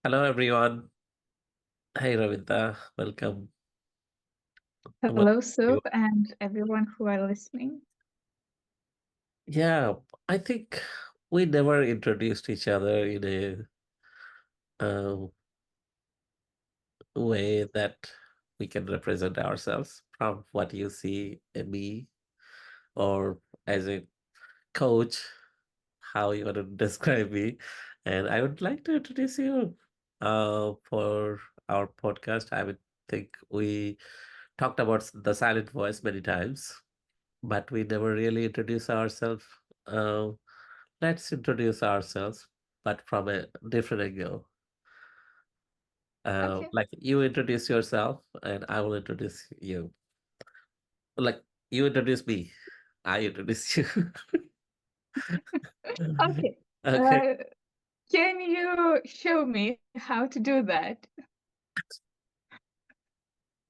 Hello, everyone. Hey, Ravinda. Welcome. Welcome Hello, to Sue, you. and everyone who are listening. Yeah, I think we never introduced each other in a way that we can represent ourselves from what you see in me or as a coach, how you want to describe me. And I would like to introduce you for our podcast. I would think we talked about the silent voice many times, but we never really introduce ourselves. Uh, let's introduce ourselves, but from a different angle. Okay, Like you introduce yourself, and I will introduce you. Like you introduce me, I introduce you. okay. Okay, Uh, can you show me how to do that?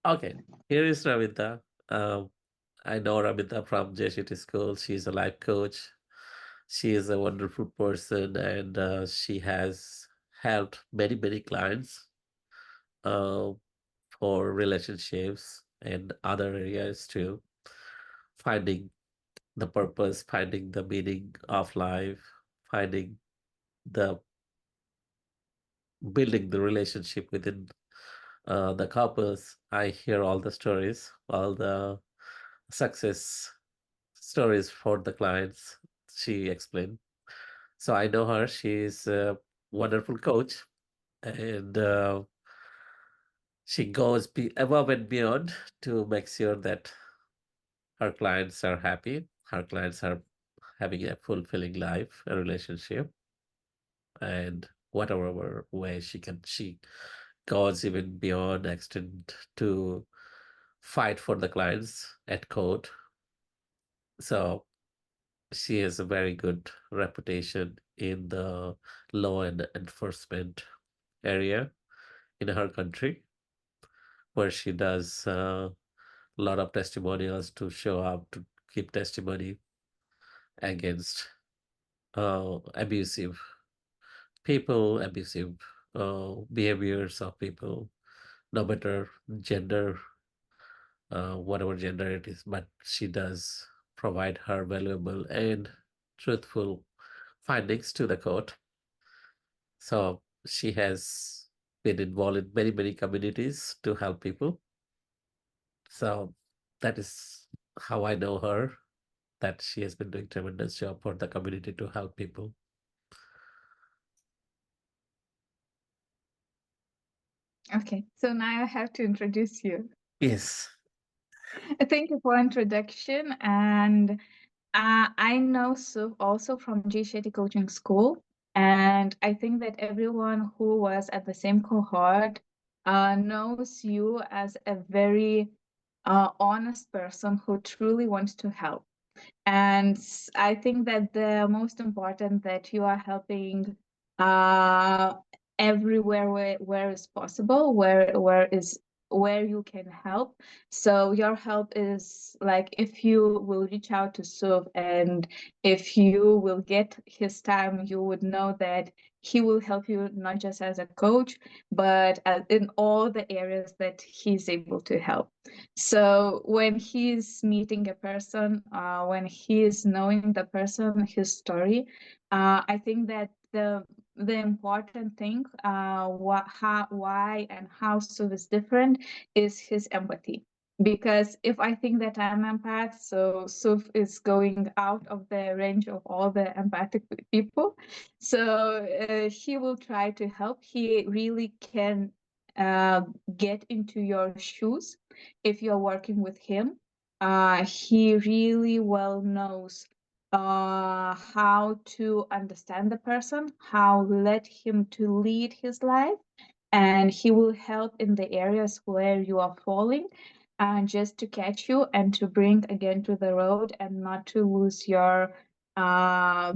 okay. Here is Ravita. Um, I know Ravita from JCT School. She's a life coach. She is a wonderful person, and she has helped many clients. Uh, for relationships and other areas too. Finding the purpose, finding the meaning of life, finding the building the relationship within the couples. I hear all the stories, all the success stories for the clients she explained. So I know her. She's a wonderful coach, and she goes above and beyond to make sure that her clients are happy, her clients are having a fulfilling life, a relationship, and whatever way she goes even beyond extent to fight for the clients at court. So she has a very good reputation in the law and enforcement area in her country, where she does a lot of testimonials to show up to keep testimony against abusive people, abusive behaviors of people, no matter gender, whatever gender it is. But she does provide her valuable and truthful findings to the court. So she has been involved in many communities to help people. So that is how I know her, that she has been doing tremendous job for the community to help people. Okay, so now I have to introduce you. Yes. Thank you for introduction, and I know Sue also from G Shetty Coaching School, and I think that everyone who was at the same cohort knows you as a very honest person who truly wants to help. And I think that the most important that you are helping uh, everywhere where is possible, where you can help. So your help is like if you will reach out to Suf and if you will get his time, you would know that he will help you not just as a coach, but in all the areas that he's able to help. So when he's meeting a person, when he's knowing the person, his story, I think that the important thing, why and how Suv is different, is his empathy. Because if I think that I'm empath, so Suf is going out of the range of all the empathic people. So he will try to help. He really can uh, get into your shoes if you're working with him. He really well knows how to understand the person, how let him to lead his life, and he will help in the areas where you are falling, and just to catch you and to bring again to the road and not to lose your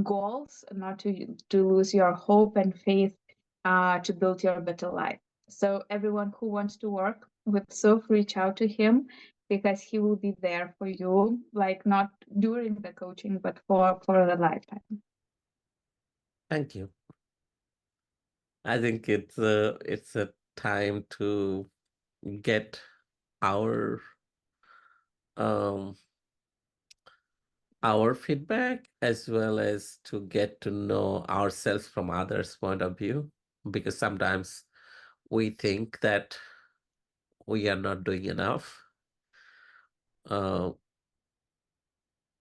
goals, not to lose your hope and faith to build your better life. So everyone who wants to work with Soph, reach out to him because he will be there for you, like not during the coaching, but for the lifetime. Thank you. I think it's a time to get our um our feedback as well as to get to know ourselves from others' point of view, because sometimes we think that we are not doing enough. Uh,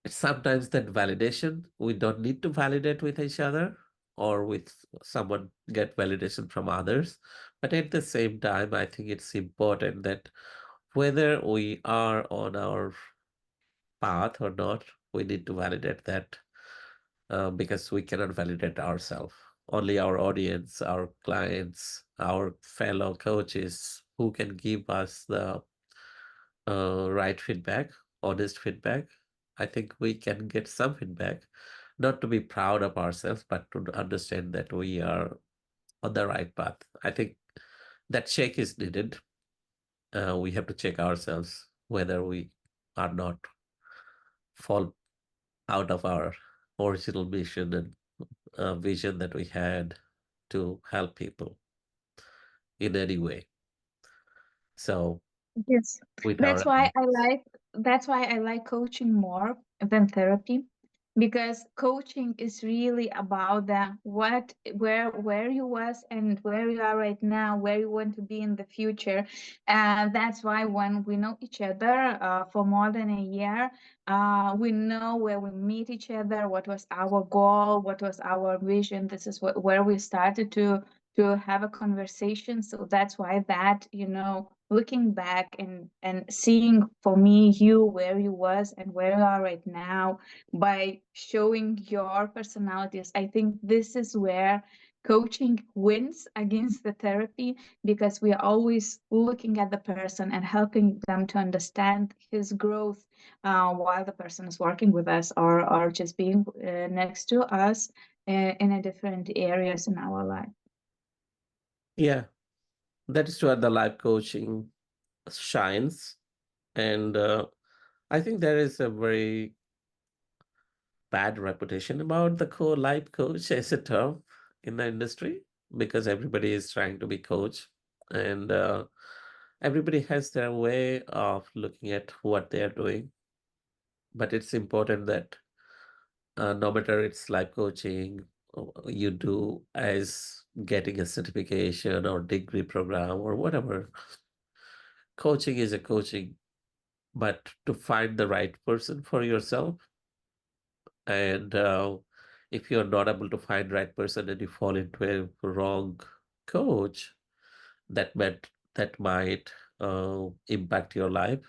Sometimes that validation, we don't need to validate with each other or with someone, get validation from others. But at the same time, I think it's important that whether we are on our path or not, we need to validate that, because we cannot validate ourselves. Only our audience, our clients, our fellow coaches who can give us the right feedback, honest feedback. I think we can get some feedback, not to be proud of ourselves, but to understand that we are on the right path. I think that check is needed. We have to check ourselves whether we are not fall out of our original mission and vision that we had to help people in any way. So Yes, with our that's why I like that's why I like coaching more than therapy, because coaching is really about the what where you was and where you are right now, where you want to be in the future. And that's why when we know each other for more than a year, we know where we meet each other, what was our goal, what was our vision. This is where we started to have a conversation. So that's why that, looking back and seeing for me you where you was and where you are right now by showing your personalities, I think this is where coaching wins against the therapy, because we are always looking at the person and helping them to understand his growth while the person is working with us, or just being next to us in a different areas in our life. Yeah, that is where the life coaching shines. And I think there is a very bad reputation about the life coach as a term in the industry, because everybody is trying to be coach, and everybody has their way of looking at what they are doing. But it's important that no matter it's life coaching you do as getting a certification or degree program or whatever, coaching is a coaching. But to find the right person for yourself, and if you're not able to find right person and you fall into a wrong coach, that might impact your life.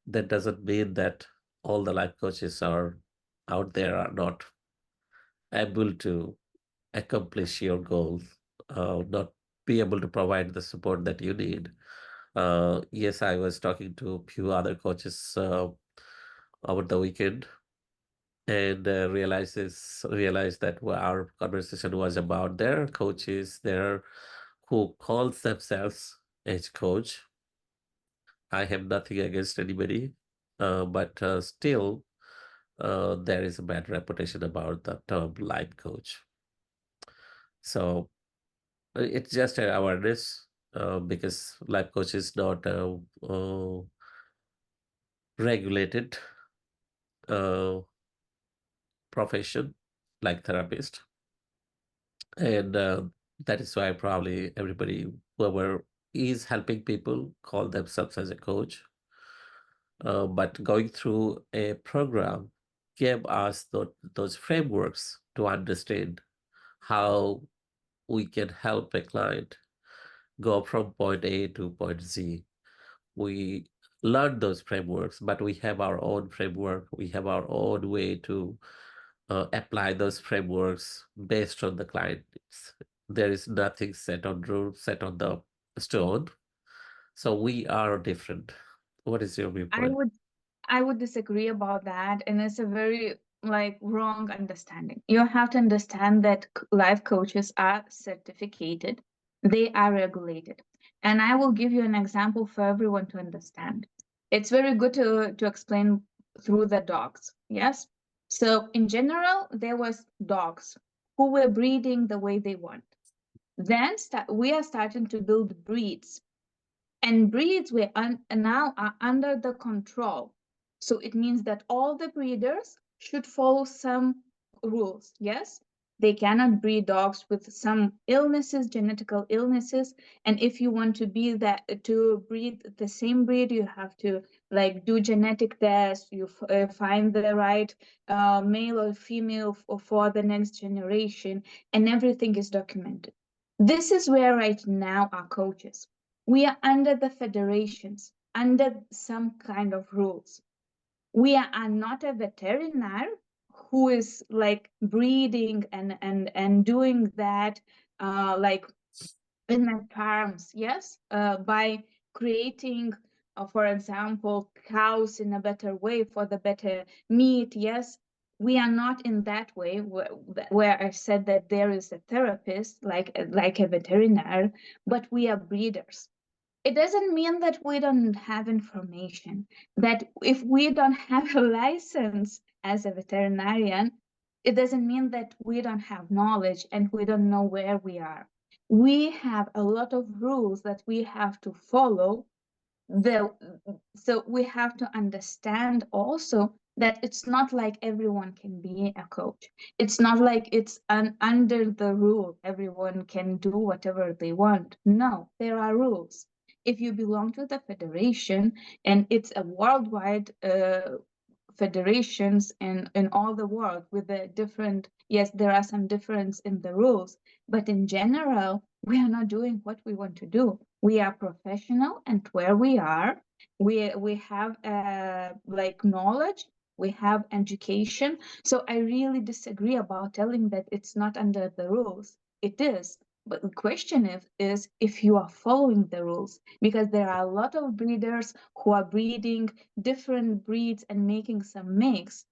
That doesn't mean that all the life coaches are out there are not able to accomplish your goals, not be able to provide the support that you need. Yes, I was talking to a few other coaches over the weekend, and realized that our conversation was about their coaches, their who calls themselves as coach. I have nothing against anybody, but still, there is a bad reputation about the term life coach. So it's just an awareness, because life coach is not a regulated uh, profession like therapist. And that is why probably everybody, whoever is helping people, call themselves as a coach. But going through a program gave us those frameworks to understand how we can help a client go from point A to point Z. We learn those frameworks, but we have our own framework. We have our own way to apply those frameworks based on the client needs. There is nothing set on rule, set on the stone. So we are different. What is your I viewpoint? would I would disagree about that, and it's a very like wrong understanding. You have to understand that life coaches are certificated, they are regulated. And I will give you an example for everyone to understand. It's very good to explain through the dogs. Yes. So in general, there was dogs who were breeding the way they want. Then we are starting to build breeds, and breeds now are under the control. So it means that all the breeders should follow some rules. Yes, they cannot breed dogs with some illnesses, genetical illnesses. And if you want to be that to breed the same breed, you have to like do genetic tests. You find the right male or female for the next generation, and everything is documented. This is where right now our coaches, we are under the federations, under some kind of rules. We are not a veterinarian who is like breeding and doing that like in my farms, yes, by creating, for example, cows in a better way for the better meat, yes. We are not in that way where I said that there is a therapist like a veterinarian, but we are breeders. It doesn't mean that we don't have information, that if we don't have a license as a veterinarian, it doesn't mean that we don't have knowledge and we don't know where we are. We have a lot of rules that we have to follow. the so we have to understand also that it's not like everyone can be a coach. It's not like it's under the rule everyone can do whatever they want. No, there are rules. If you belong to the federation, and it's a worldwide federations in all the world with the different, yes, there are some difference in the rules, but in general we are not doing what we want to do. We are professional, and where we are, we have like knowledge, we have education. So I really disagree about telling that it's not under the rules. It is, but the question is if you are following the rules, because there are a lot of breeders who are breeding different breeds and making some mix,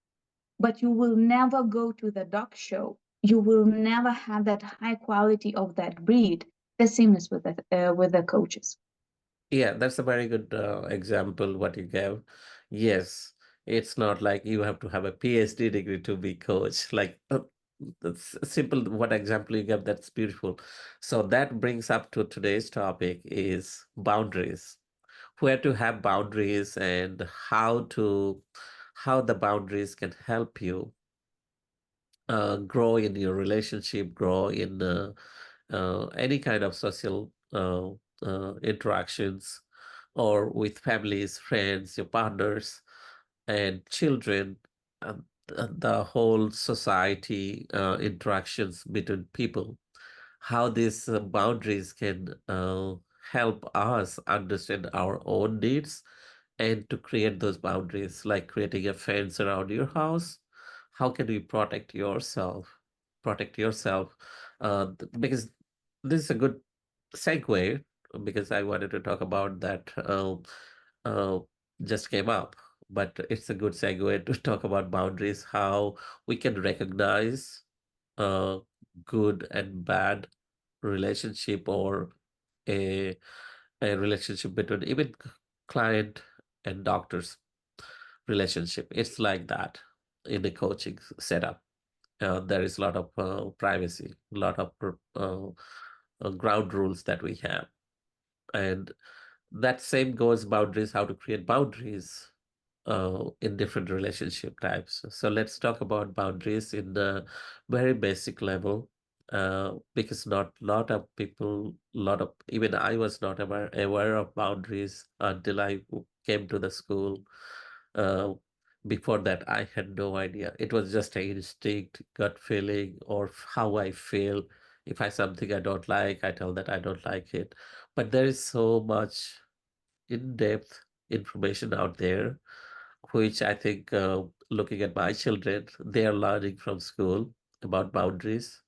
but you will never go to the dog show. You will never have that high quality of that breed. The same is with the coaches. Yeah, that's a very good example what you gave. Yes, it's not like you have to have a PhD degree to be coach. Like that's simple. What example you gave, that's beautiful. So that brings up to today's topic is boundaries. Where to have boundaries and how the boundaries can help you grow in your relationship, grow in any kind of social interactions, or with families, friends, your partners, and children, and the whole society interactions between people. How these boundaries can help us understand our own needs and to create those boundaries, like creating a fence around your house. How can you protect yourself? Protect yourself, because this is a good segue, because I wanted to talk about that. Uh, just came up, but it's a good segue to talk about boundaries. How we can recognize uh, good and bad relationship, or a a relationship between even client and doctors relationship. It's like that in the coaching setup. There is a lot of privacy, a lot of ground rules that we have, and that same goes boundaries. How to create boundaries in different relationship types. So let's talk about boundaries in the very basic level, because not lot of people, lot of even I was not aware of boundaries until I came to the school. Uh, Before that, I had no idea. It was just an instinct, gut feeling, or how I feel. If I something I don't like, I tell that I don't like it. But there is so much in-depth information out there, which I think, looking at my children, they are learning from school about boundaries.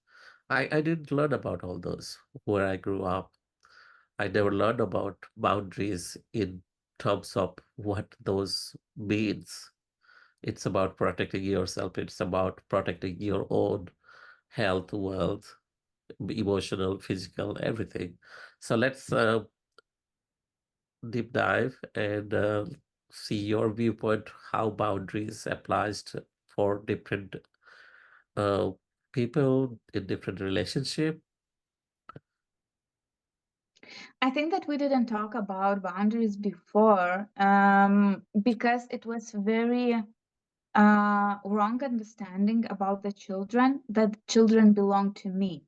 I didn't learn about all those where I grew up. I never learned about boundaries in terms of what those means. It's about protecting yourself. It's about protecting your own health, wealth, emotional, physical, everything. So let's deep dive and see your viewpoint, how boundaries applies for different uh, people in different relationship. I think that we didn't talk about boundaries before, because it was very wrong understanding about the children, that children belong to me.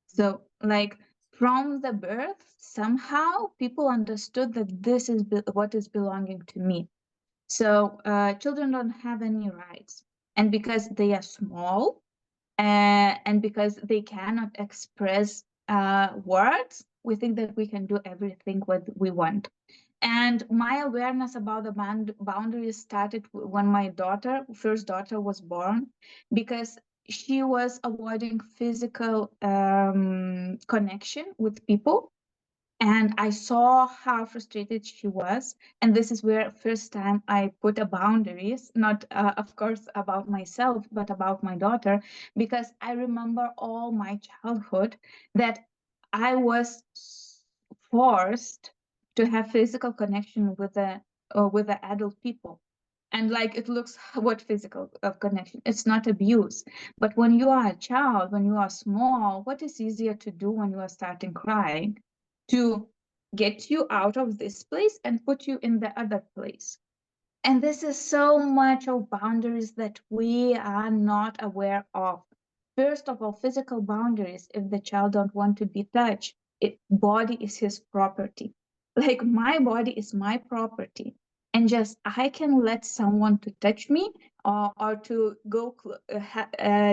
So, like, from the birth, somehow people understood that this is what is belonging to me. So, children don't have any rights. And because they are small, and because they cannot express words, we think that we can do everything what we want. And my awareness about the boundaries started when my first daughter, was born, because she was avoiding physical connection with people, and I saw how frustrated she was. And this is where first time I put a boundaries, not of course about myself, but about my daughter, because I remember all my childhood that I was forced to have physical connection with the adult people. And like, it looks what physical connection, it's not abuse. But when you are a child, when you are small, what is easier to do when you are starting crying? To get you out of this place and put you in the other place. And this is so much of boundaries that we are not aware of. First of all, physical boundaries. If the child don't want to be touched, body is his property. Like, my body is my property, and just I can let someone to touch me, or to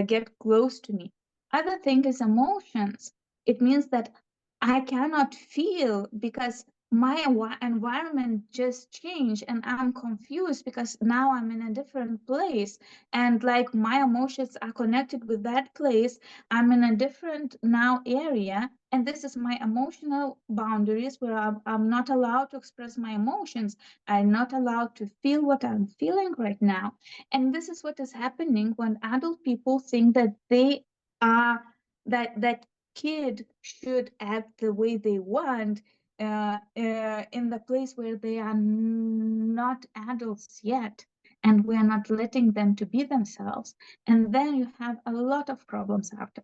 get close to me. Other thing is emotions. It means that I cannot feel because my environment just changed, and I'm confused because now I'm in a different place, and like, my emotions are connected with that place. I'm in a different now area, and this is my emotional boundaries, where I'm not allowed to express my emotions. I'm not allowed to feel what I'm feeling right now. And this is what is happening when adult people think that they are that kid should act the way they want, in the place where they are not adults yet, and we are not letting them to be themselves. And then you have a lot of problems after.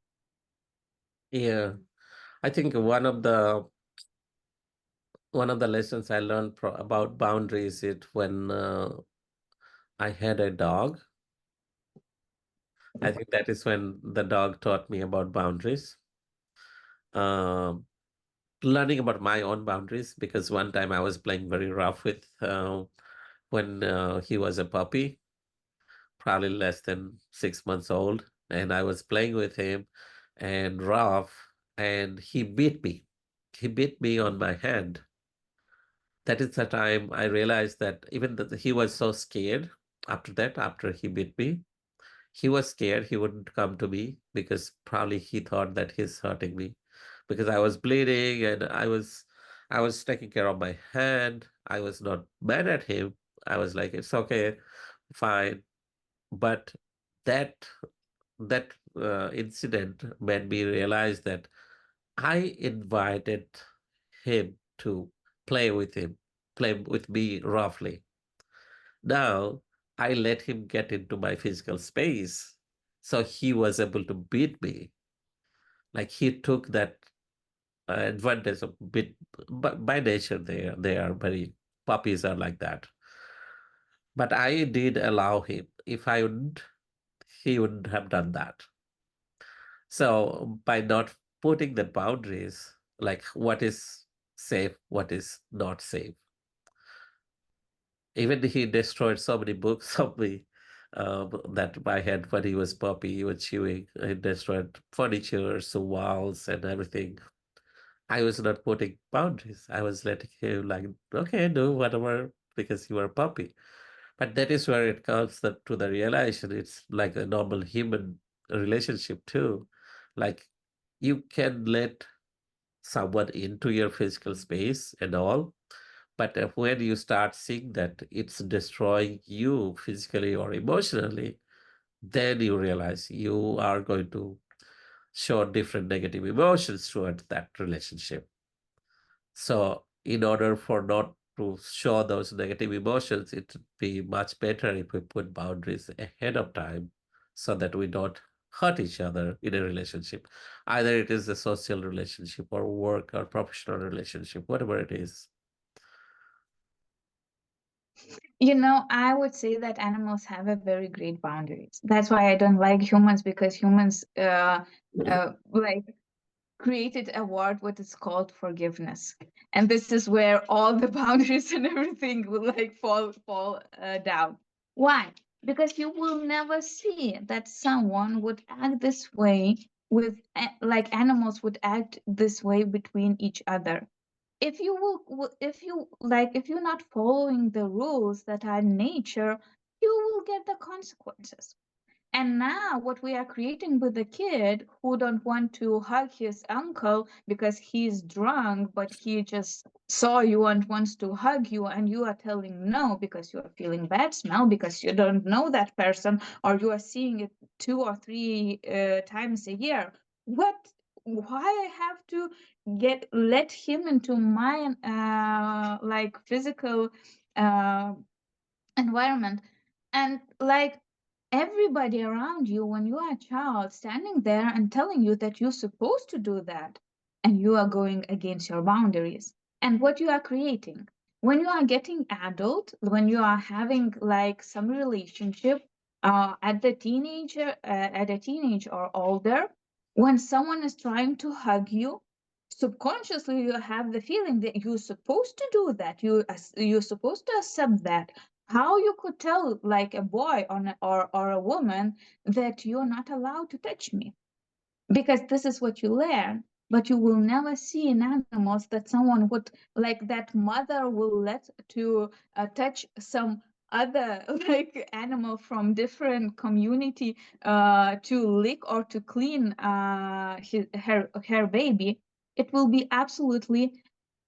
Yeah, I think one of the lessons I learned about boundaries is when I had a dog. I think that is when the dog taught me about boundaries. Um, Learning about my own boundaries, because one time I was playing very rough with when he was a puppy, probably less than 6 months old, and I was playing with him and rough, and he beat me. He beat me on my hand. That is the time I realized that even that he was so scared after that, after he beat me, he was scared he wouldn't come to me because probably he thought that he's hurting me because I was bleeding and I was taking care of my hand. I was not mad at him. I was like, it's okay, fine. But that that incident made me realize that I invited him to play with me roughly. Now I let him get into my physical space. So he was able to beat me. Like he took that advantage of bit by nature they are very puppies are like that. But I did allow him. If I wouldn't, he wouldn't have done that. So by not putting the boundaries, like what is safe, what is not safe, even he destroyed so many books of me that I had when he was puppy. He was chewing. He destroyed furniture, so walls and everything. I was not putting boundaries. I was letting him like, okay, do whatever because you are a puppy. But that is where it comes to the realization. It's like a normal human relationship too. Like you can let someone into your physical space and all, but when you start seeing that it's destroying you physically or emotionally, then you realize you are going to show different negative emotions towards that relationship. So, in order for not to show those negative emotions, it would be much better if we put boundaries ahead of time so that we don't hurt each other in a relationship. Either it is a social relationship or work or professional relationship, whatever it is. I would say that animals have a very great boundaries. That's why I don't like humans, because humans like created a word what is called forgiveness, and this is where all the boundaries and everything will like fall down. Why? Because you will never see that someone would act this way with like animals would act this way between each other. If you if you like, if you're not following the rules that are in nature, you will get the consequences. And now, what we are creating with the kid who don't want to hug his uncle because he's drunk, but he just saw you and wants to hug you, and you are telling no because you are feeling bad smell because you don't know that person, or you are seeing it 2 or 3 times a year. What? Why I have to get let him into my like physical uh, environment? And like, everybody around you, when you are a child, standing there and telling you that you're supposed to do that, and you are going against your boundaries, and what you are creating when you are getting adult, when you are having like some relationship at a teenage or older, when someone is trying to hug you, subconsciously you have the feeling that you're supposed to do that, you're supposed to accept that. How you could tell like a boy or a woman that you're not allowed to touch me? Because this is what you learn. But you will never see in animals that someone would, like, that mother will let to touch some other like animal from different community to lick or to clean her baby. It will be absolutely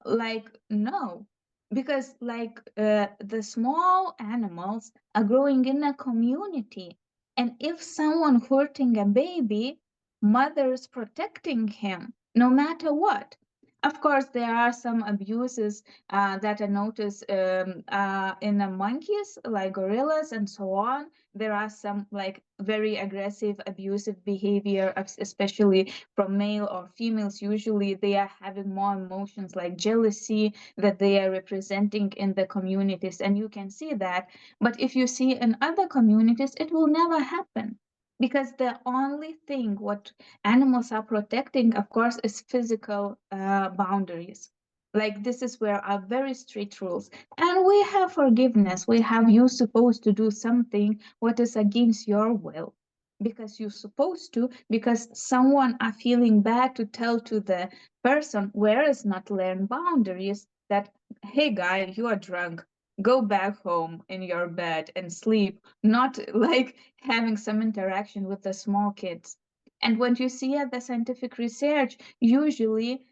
like, no, because like the small animals are growing in a community, and if someone hurting a baby, mothers protecting him no matter what. Of course, there are some abuses that I notice in the monkeys, like gorillas and so on. There are some like very aggressive, abusive behavior, especially from male or females. Usually, they are having more emotions like jealousy that they are representing in the communities, and you can see that. But if you see in other communities, it will never happen, because the only thing what animals are protecting, of course, is physical boundaries. Like, this is where are very strict rules, and we have forgiveness. We have, you supposed to do something what is against your will, because you're supposed to, because someone are feeling bad to tell to the person, whereas not learn boundaries, that, hey guy, you are drunk, go back home in your bed and sleep, not like having some interaction with the small kids. And what you see at the scientific research, usually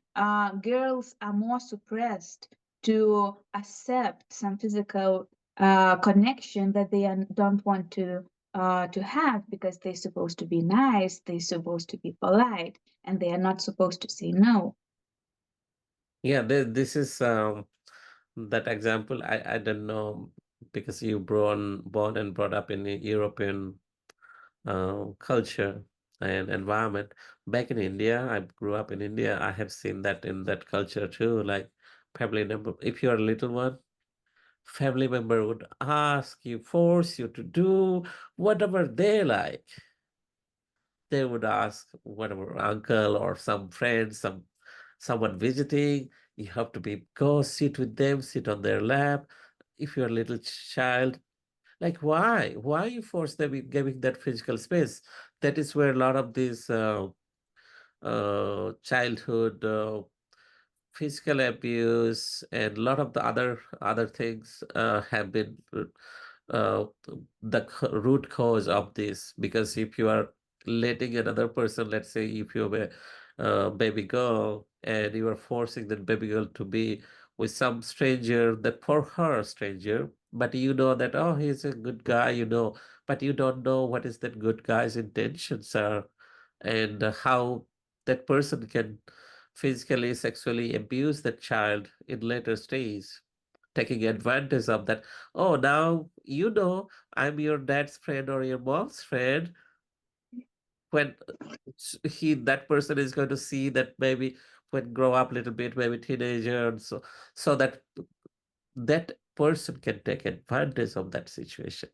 girls are more suppressed to accept some physical connection that they don't want to have, because they're supposed to be nice, they're supposed to be polite, and they are not supposed to say no. Yeah, this is that example. I don't know, because you born and brought up in a European culture and environment. Back in India, I grew up in India. I have seen that in that culture too. Like, family member, if you're a little one, family member would ask you, force you to do whatever they like. They would ask whatever uncle or some friend, someone visiting. You have to be go sit with them, sit on their lap. If you're a little child, like, why you force them in giving that physical space? That is where a lot of these childhood physical abuse and a lot of the other things have been uh, the root cause of this. Because if you are letting another person, let's say if you have a baby girl and you are forcing that baby girl to be with some stranger, that for her stranger, but you know that, oh, he's a good guy, but you don't know what is that good guy's intentions are, and how that person can physically, sexually abuse that child in later stage, taking advantage of that. Oh, now I'm your dad's friend or your mom's friend. when that person is going to see that maybe when grow up a little bit, maybe teenager, and so that that person can take advantage of that situation.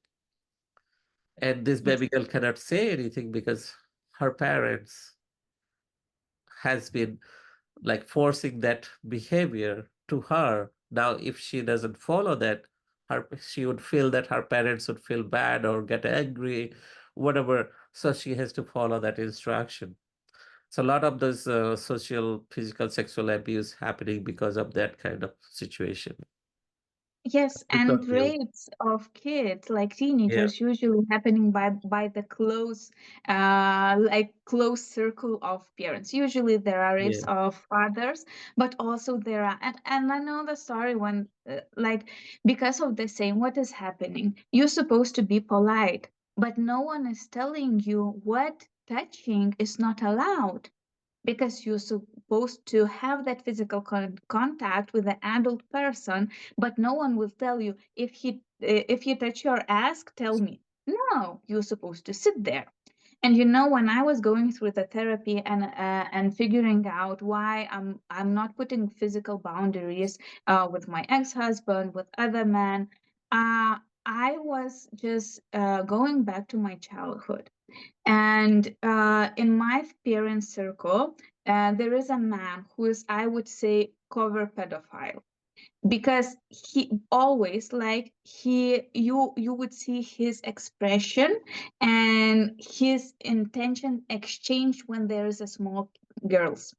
And this Yes. baby girl cannot say anything because her parents has been like forcing that behavior to her. Now, if she doesn't follow that, she would feel that her parents would feel bad or get angry, whatever. So she has to follow that instruction. So a lot of this social, physical, sexual abuse happening because of that kind of situation. Yes, It's and not real. rapes of kids, like Yeah, teenagers, usually happening by the close, like close circle of parents. Usually there are rapes yeah. of fathers, but also there are, and I know the story when, like, because of the same, what is happening? You're supposed to be polite, but no one is telling you what touching is not allowed because you're supposed to have that physical contact with the adult person, but no one will tell you if you touch your ass, tell me. No, you're supposed to sit there. And when I was going through the therapy and figuring out why I'm not putting physical boundaries with my ex-husband, with other men, I was just going back to my childhood. And in my parents' circle, there is a man who is, I would say, cover pedophile because he always like you would see his expression and his intention exchange when there is a small girls.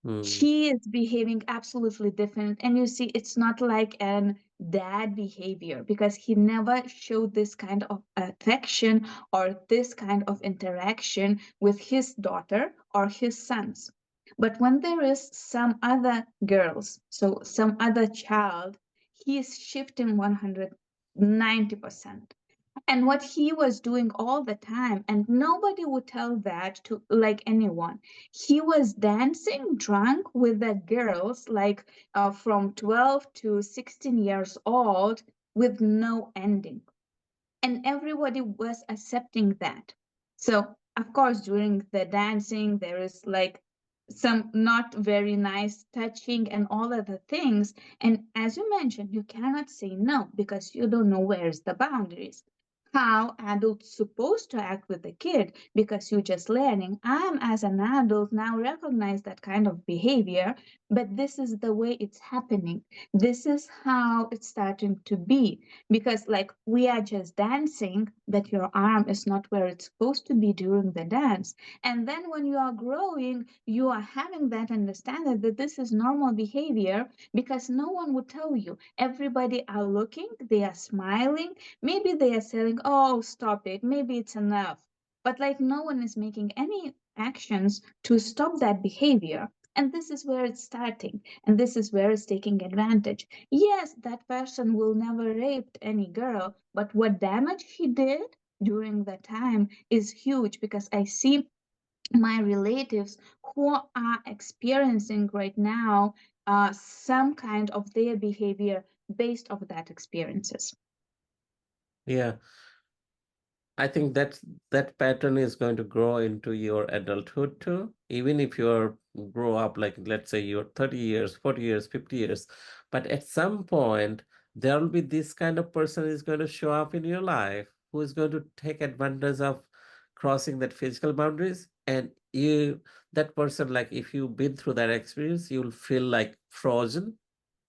Hmm. He is behaving absolutely different, and you see it's not like an dad behavior because he never showed this kind of affection or this kind of interaction with his daughter or his sons. But when there is some other girls, so some other child, he is shifting 190%. And what he was doing all the time, and nobody would tell that to like anyone. He was dancing drunk with the girls, like from 12 to 16 years old, with no ending, and everybody was accepting that. So of course during the dancing there is like some not very nice touching and all of the things, and as you mentioned, you cannot say no because you don't know where's the boundaries, how adults supposed to act with the kid because you're just learning. I'm as an adult now recognize that kind of behavior, but this is the way it's happening, this is how it's starting to be, because like we are just dancing that your arm is not where it's supposed to be during the dance, and then when you are growing you are having that understanding that this is normal behavior because no one would tell you, everybody are looking, they are smiling, maybe they are saying, oh stop it, maybe it's enough, but like no one is making any actions to stop that behavior. And this is where it's starting, and this is where it's taking advantage. Yes, that person will never raped any girl, but what damage he did during that time is huge because I see my relatives who are experiencing right now some kind of their behavior based off that experiences. Yeah. I think that pattern is going to grow into your adulthood too. Even if you're grow up, like let's say you're 30 years, 40 years, 50 years, but at some point there will be this kind of person is going to show up in your life who is going to take advantage of crossing that physical boundaries. And that person, like if you've been through that experience, you'll feel like frozen,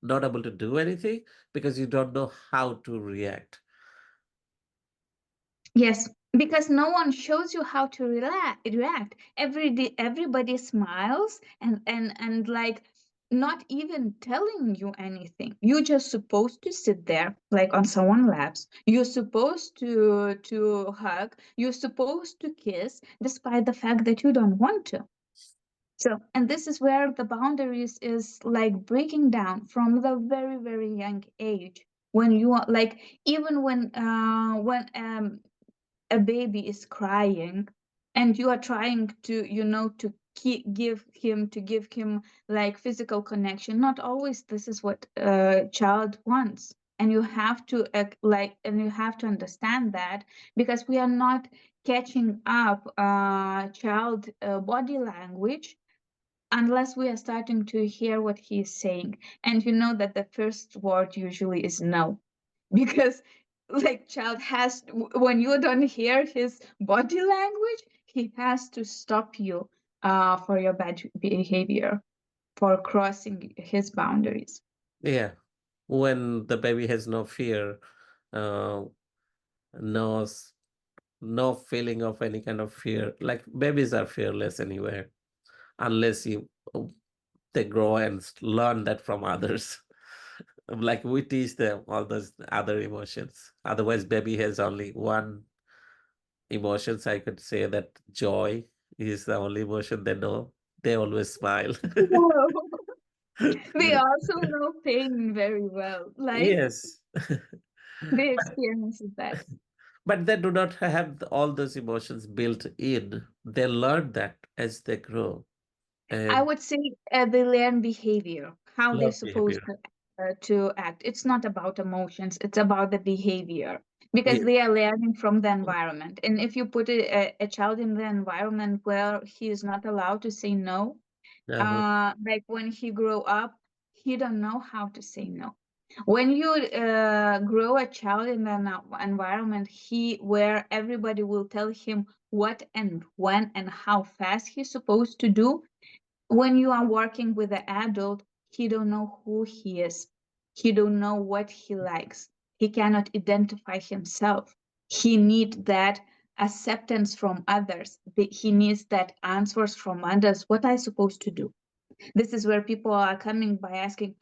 not able to do anything because you don't know how to react. Yes, because no one shows you how to react. Everybody smiles and like not even telling you anything. You're just supposed to sit there like on someone's laps. You're supposed to hug. You're supposed to kiss, despite the fact that you don't want to. So, and this is where the boundaries is like breaking down from the very, very young age. When you are like, even when a baby is crying and you are trying to to give him like physical connection, not always this is what a child wants, and you have to like and you have to understand that because we are not catching up child body language unless we are starting to hear what he is saying. And you know that the first word usually is no, because like child has, when you don't hear his body language, he has to stop you for your bad behavior, for crossing his boundaries. Yeah. When the baby has no fear, uh, no no feeling of any kind of fear. Like babies are fearless anywhere, unless you they grow and learn that from others. Like we teach them all those other emotions. Otherwise, baby has only one emotions. I could say that joy is the only emotion they know. They always smile. They also know pain very well, like Yes. they But experience that. but they do not have all those emotions built in. They learn that as they grow I and would say they learn behavior, how they're love supposed behavior. to act. It's not about emotions, it's about the behavior because Yeah. they are learning from the environment. And if you put a child in the environment where he is not allowed to say no, Uh-huh. like when he grow up, he don't know how to say no. When you grow a child in an environment he where everybody will tell him what and when and how fast he's supposed to do, when you are working with an adult, he don't know who he is. He don't know what he likes. He cannot identify himself. He needs that acceptance from others. He needs that answers from others. What I supposed to do? This is where people are coming by asking,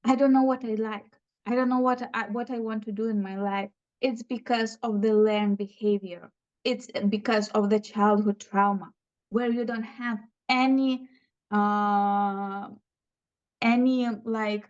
I don't know what I like. I don't know what I want to do in my life. It's because of the learned behavior. It's because of the childhood trauma where you don't have any uh like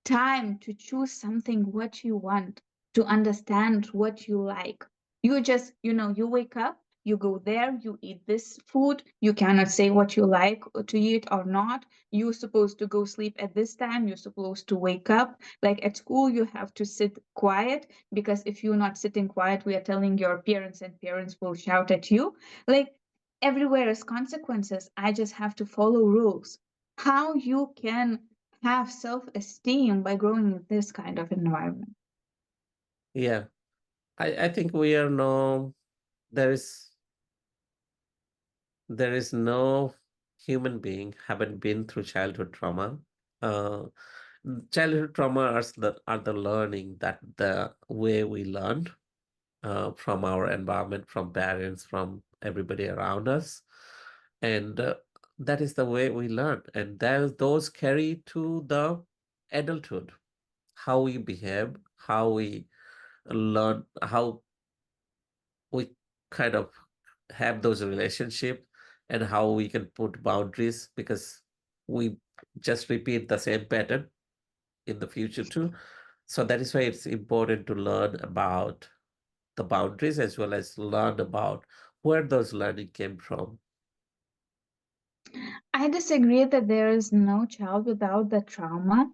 time to choose something what you want, to understand what you like. You just, you wake up, you go there, you eat this food, you cannot say what you like to eat or not. You're supposed to go sleep at this time, you're supposed to wake up. Like at school, you have to sit quiet because if you're not sitting quiet, we are telling your parents and parents will shout at you. Like everywhere is consequences. I just have to follow rules. How you can have self-esteem by growing in this kind of environment? Yeah. I think we are no there is there is no human being haven't been through childhood trauma. Uh, Childhood trauma are the learning that the way we learn from our environment, from parents, from everybody around us, and that is the way we learn, and those carry to the adulthood. How we behave, how we learn, how we kind of have those relationships, and how we can put boundaries because we just repeat the same pattern in the future too. So that is why it's important to learn about the boundaries as well as learn about where those learning came from. I disagree that there is no child without the trauma.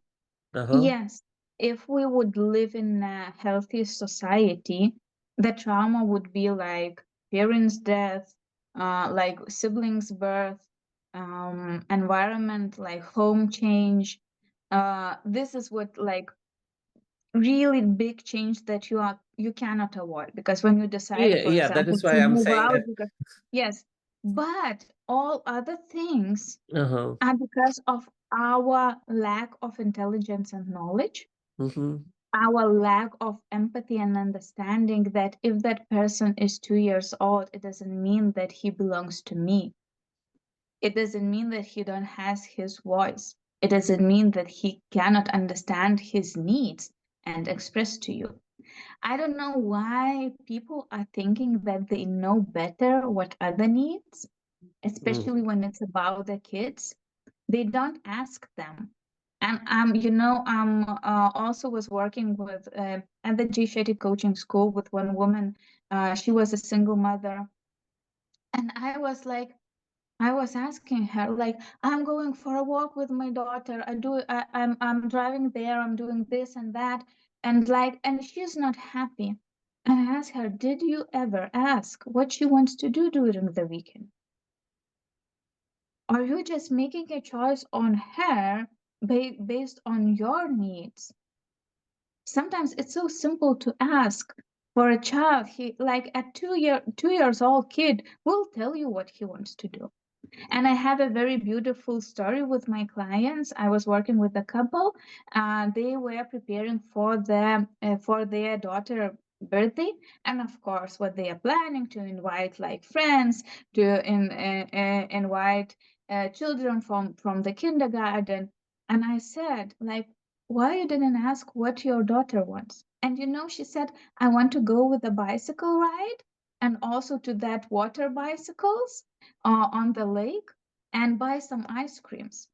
Uh-huh. Yes, if we would live in a healthy society, the trauma would be like parents' death, like siblings' birth, environment like home change. This is what like really big change that you cannot avoid because when you decide, Yeah, for yeah, that example, is why to I'm move saying out that. because yes, but all other things Uh-huh. are because of our lack of intelligence and knowledge, Mm-hmm. our lack of empathy and understanding that if that person is 2 years old, it doesn't mean that he belongs to me. It doesn't mean that he don't has his voice. It doesn't mean that he cannot understand his needs and express to you. I don't know why people are thinking that they know better what other needs, Mm. especially when it's about the kids. They don't ask them. And also was working with at the G Shetty coaching school with one woman. She was a single mother, and I was asking her like, I'm going for a walk with my daughter. I'm driving there. I'm doing this and that, and like, and she's not happy. And I asked her, did you ever ask what she wants to do during the weekend? Are you just making a choice on her based on your needs? Sometimes it's so simple to ask for a child. He like a 2 years old kid will tell you what he wants to do. And I have a very beautiful story with my clients. I was working with a couple. They were preparing for their daughter birthday, and of course, what they are planning to invite like friends, to invite children from the kindergarten. And I said, like, why you didn't ask what your daughter wants? And she said, I want to go with a bicycle ride and also to that water bicycles on the lake and buy some ice creams.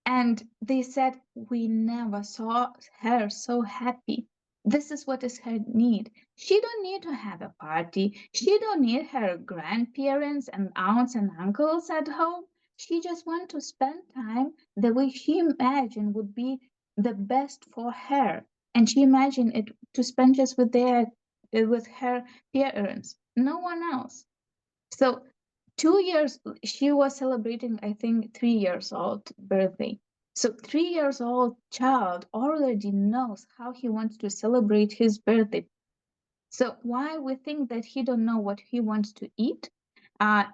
And they said, we never saw her so happy. This is what is her need. She don't need to have a party. She don't need her grandparents and aunts and uncles at home. She just want to spend time the way she imagined would be the best for her. And she imagined it to spend just with her parents, no one else. So 2 years, she was celebrating, I think, 3 years old birthday. So 3 years old child already knows how he wants to celebrate his birthday. So why we think that he don't know what he wants to eat,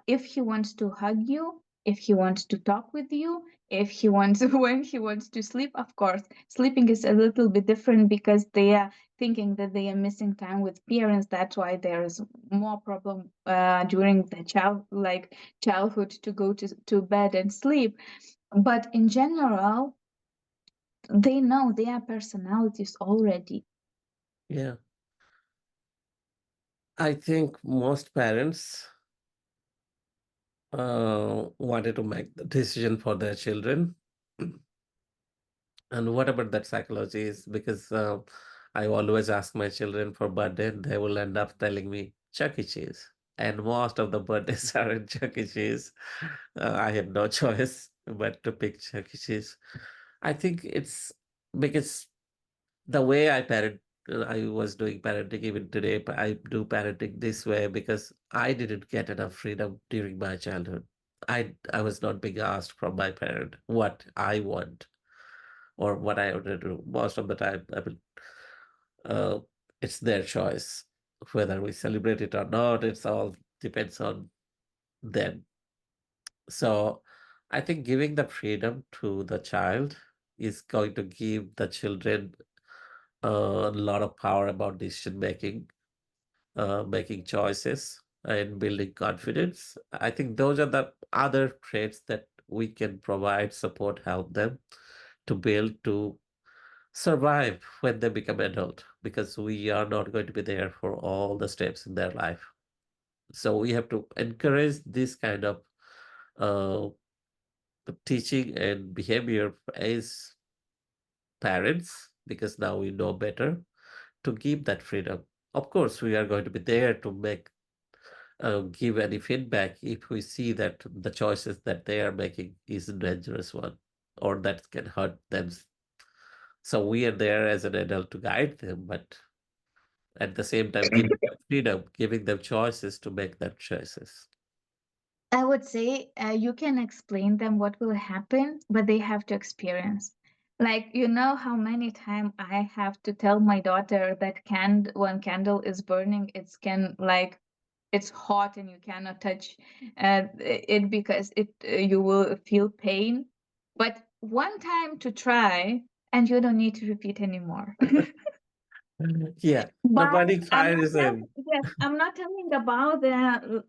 if he wants to hug you, if he wants to talk with you, if he wants when he wants to sleep. Of course, sleeping is a little bit different because they are thinking that they are missing time with parents. That's why there is more problem during the childhood to go to bed and sleep. But in general, they know their personalities already. Yeah. I think most parents wanted to make the decision for their children. And whatever that psychology is, because I always ask my children for birthday, they will end up telling me Chuck E. Cheese. And most of the birthdays are in Chuck E. Cheese. I had no choice but to pick Chuck E. Cheese. I think it's because the way I parent, I was doing parenting even today, but I do parenting this way because I didn't get enough freedom during my childhood. I was not being asked from my parent what I want or what I want to do. Most of the time, I mean, uh, it's their choice whether we celebrate it or not. It's all depends on them. So, I think giving the freedom to the child is going to give the children a lot of power about decision making, making choices, and building confidence. I think those are the other traits that we can provide, support, help them to build to survive when they become adult, because we are not going to be there for all the steps in their life. So we have to encourage this kind of uh, teaching and behavior as parents, because now we know better, to give that freedom. Of course, we are going to be there to make give any feedback if we see that the choices that they are making is a dangerous one or that can hurt them. So we are there as an adult to guide them, but at the same time giving them freedom, giving them choices to make their choices. I would say you can explain them what will happen, but they have to experience. Like, how many times I have to tell my daughter that when candle is burning, it's hot and you cannot touch it because you will feel pain. But one time to try, and you don't need to repeat anymore. Yeah, the But burning I'm fire not is a telling, yes, I'm not telling about the,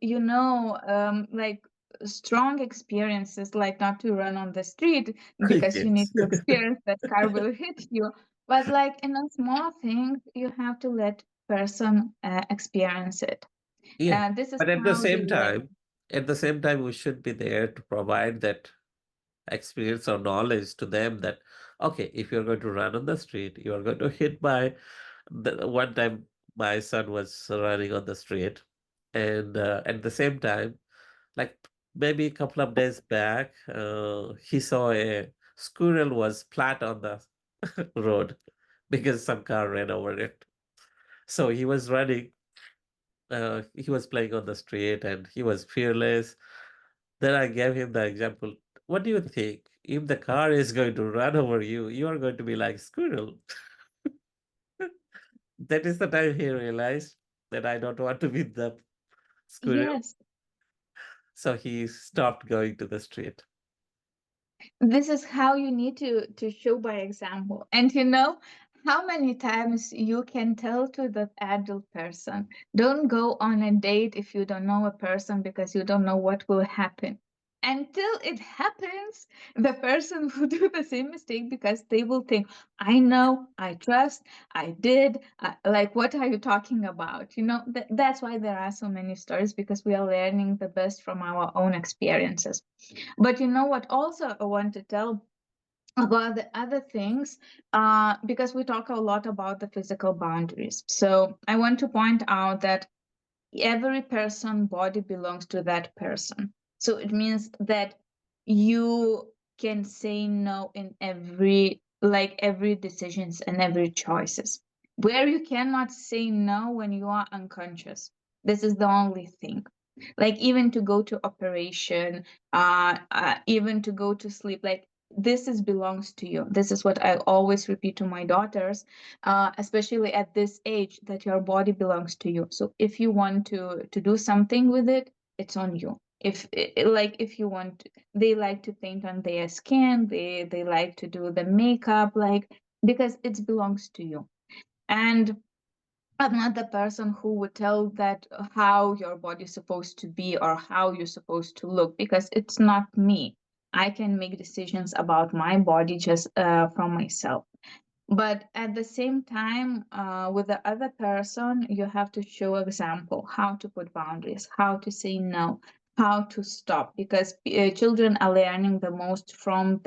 like strong experiences, like not to run on the street because you need yes, to experience that car will hit you. But like in a small thing, you have to let person experience it. yeah. This is But how they learn. at the same time, we should be there to provide that experience or knowledge to them that okay, if you're going to run on the street, you are going to hit by the one time my son was running on the street, and at the same time, like maybe a couple of days back, he saw a squirrel was flat on the road because some car ran over it. So he was running, he was playing on the street and he was fearless. Then I gave him the example. What do you think? If the car is going to run over you, you are going to be like squirrel. That is the time he realized that I don't want to be the squirrel. Yes. So he stopped going to the street. This is how you need to show by example. And you know how many times you can tell to that adult person, don't go on a date if you don't know a person, because you don't know what will happen. Until it happens, the person will do the same mistake, because they will think, I know, I trust, I did, like, what are you talking about? You know, that's why there are so many stories, because we are learning the best from our own experiences. But you know what? Also, I want to tell about the other things, because we talk a lot about the physical boundaries. So I want to point out that every person body belongs to that person. So it means that you can say no in every decisions and every choices. Where you cannot say no when you are unconscious, this is the only thing. Like, even to go to operation, even to go to sleep, like, this is belongs to you. This is what I always repeat to my daughters, especially at this age, that your body belongs to you. So if you want to do something with it, it's on you. If you want, they like to paint on their skin, they like to do the makeup, like, because it belongs to you. And I'm not the person who would tell that how your body's supposed to be or how you're supposed to look, because it's not me. I can make decisions about my body just from myself. But at the same time, with the other person, you have to show example how to put boundaries, how to say no, how to stop, because children are learning the most from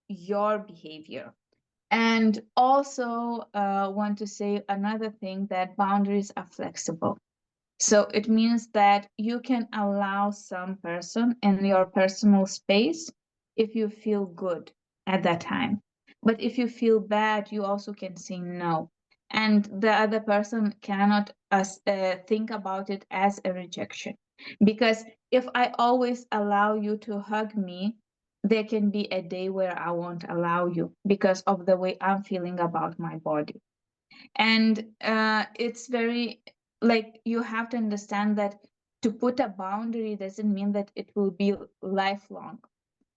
your behavior. And also, want to say another thing, that boundaries are flexible. So it means that you can allow some person in your personal space if you feel good at that time. But if you feel bad, you also can say no. And the other person cannot think about it as a rejection. Because if I always allow you to hug me, there can be a day where I won't allow you because of the way I'm feeling about my body. And it's very, like, you have to understand that to put a boundary doesn't mean that it will be lifelong.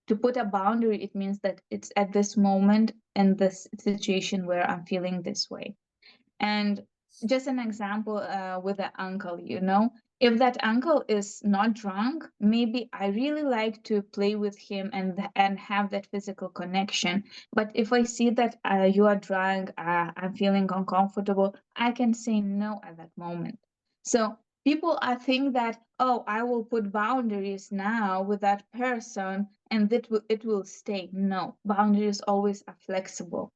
To put a boundary, it means that it's at this moment in this situation where I'm feeling this way. And just an example, with the uncle, if that uncle is not drunk, maybe I really like to play with him and have that physical connection. But if I see that you are drunk, I'm feeling uncomfortable, I can say no at that moment. So people, I think that, oh, I will put boundaries now with that person, and it will stay. No, boundaries always are flexible,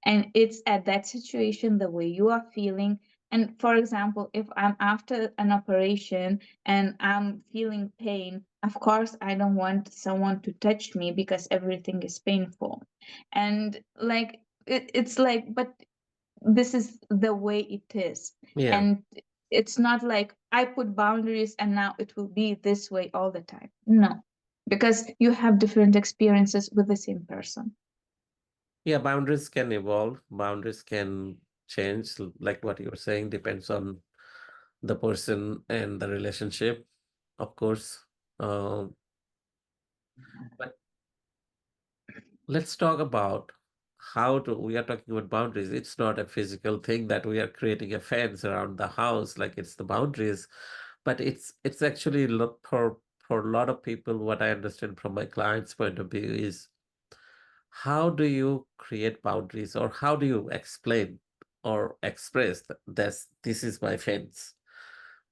and it's at that situation the way you are feeling. And for example, if I'm after an operation and I'm feeling pain, of course I don't want someone to touch me because everything is painful. And like, it's like, but this is the way it is. Yeah. And it's not like I put boundaries and now it will be this way all the time. No, because you have different experiences with the same person. Yeah, boundaries can evolve, boundaries can change, like what you were saying, depends on the person and the relationship, of course. Um, but let's talk about we are talking about boundaries. It's not a physical thing that we are creating a fence around the house, like it's the boundaries, but it's actually for a lot of people, what I understand from my client's point of view is how do you create boundaries or how do you explain or express this is my fence?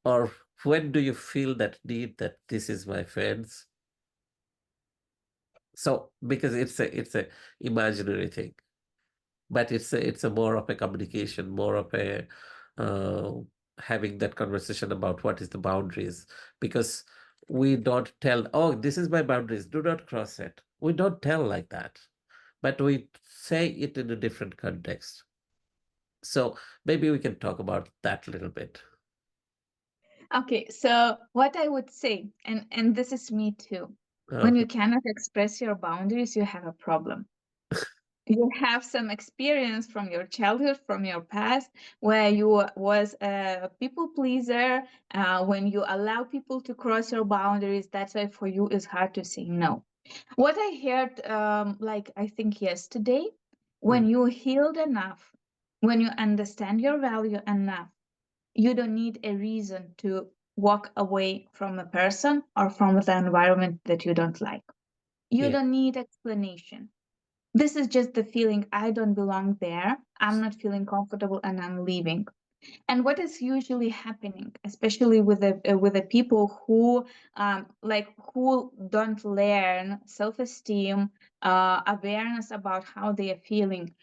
Or when do you feel that need that this is my fence? So because it's a imaginary thing, but it's a more of a communication, more of a uh, having that conversation about what is the boundaries, because we don't tell, oh, this is my boundaries, do not cross it. We don't tell like that, but we say it in a different context. So maybe we can talk about that a little bit. Okay, so what I would say, and this is me too, when Uh, you cannot express your boundaries, you have a problem. You have some experience from your childhood, from your past, where you was a people pleaser. When you allow people to cross your boundaries, that's why for you it's hard to say no. What I heard, like I think yesterday, when mm, you healed enough, when you understand your value enough, you don't need a reason to walk away from a person or from the environment that you don't like. You yeah, don't need explanation. This is just the feeling I don't belong there. I'm not feeling comfortable and I'm leaving. And what is usually happening, especially with the people who who don't learn self-esteem, awareness about how they are feeling.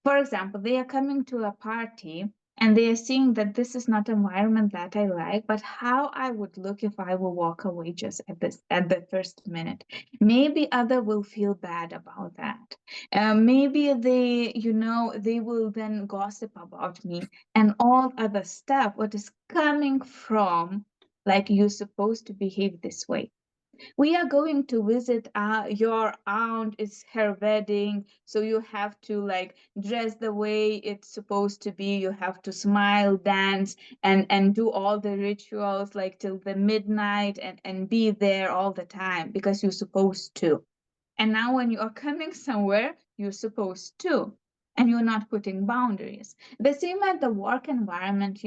For example, they are coming to a party and they are seeing that this is not environment that I like, but how I would look if I will walk away just at the first minute. Maybe other will feel bad about that. Maybe they will then gossip about me and all other stuff. What is coming from like you're supposed to behave this way. We are going to visit your aunt, it's her wedding, so you have to like dress the way it's supposed to be. You have to smile, dance, and do all the rituals like till the midnight, and be there all the time because you're supposed to. And now, when you are coming somewhere, you're supposed to, and you're not putting boundaries. The same at the work environment,